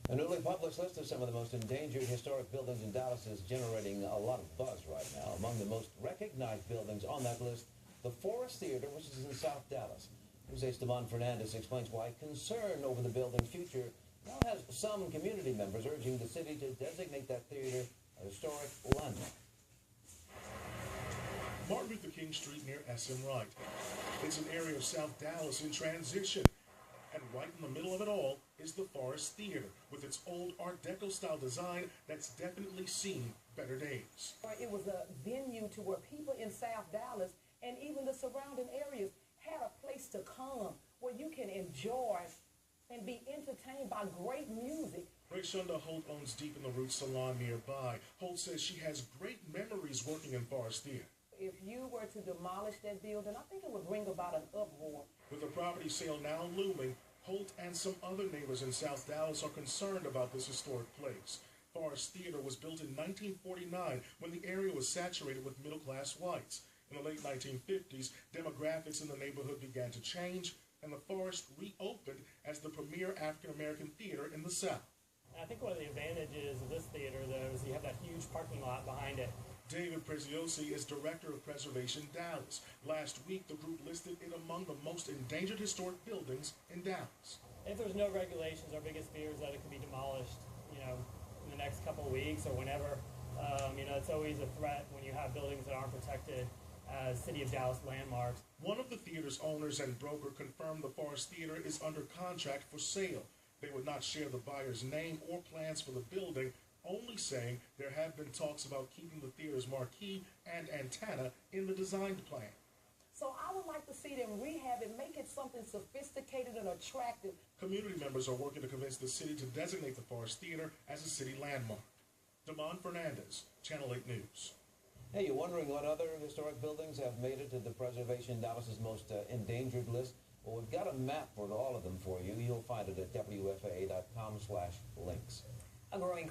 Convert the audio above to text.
A newly published list of some of the most endangered historic buildings in Dallas is generating a lot of buzz right now. Among the most recognized buildings on that list, the Forest Theater, which is in South Dallas. News8's Damon Fernandez explains why concern over the building's future now has some community members urging the city to designate that theater a historic landmark. Martin Luther King Street near SM Wright. It's an area of South Dallas in transition. And right in the middle of it all is the Forest Theater, with its old Art Deco style design that's definitely seen better days. It was a venue to where people in South Dallas and even the surrounding areas had a place to come where you can enjoy and be entertained by great music. Rayshonda Holt owns Deep in the Roots Salon nearby. Holt says she has great memories working in Forest Theater. If you were to demolish that building, I think it would bring about an uproar. With the property sale now looming, Holt and some other neighbors in South Dallas are concerned about this historic place. Forest Theater was built in 1949 when the area was saturated with middle-class whites. In the late 1950s, demographics in the neighborhood began to change, and the Forest reopened as the premier African-American theater in the South. I think one of the advantages of this theater, though, is you have that huge parking lot behind it. David Preziosi is Director of Preservation Dallas. Last week, the group listed it among the most endangered historic buildings in Dallas. If there's no regulations, our biggest fear is that it could be demolished, in the next couple of weeks or whenever. It's always a threat when you have buildings that aren't protected as City of Dallas landmarks. One of the theater's owners and broker confirmed the Forest Theater is under contract for sale. They would not share the buyer's name or plans for the building, only saying there have been talks about keeping the theater's marquee and antenna in the design plan. So I would like to see them rehab it, make it something sophisticated and attractive. Community members are working to convince the city to designate the Forest Theater as a city landmark. Damon Fernandez, Channel 8 News. Hey, you're wondering what other historic buildings have made it to the Preservation Dallas's most endangered list? Well, we've got a map for all of them for you. You'll find it at WFAA.com/links. A growing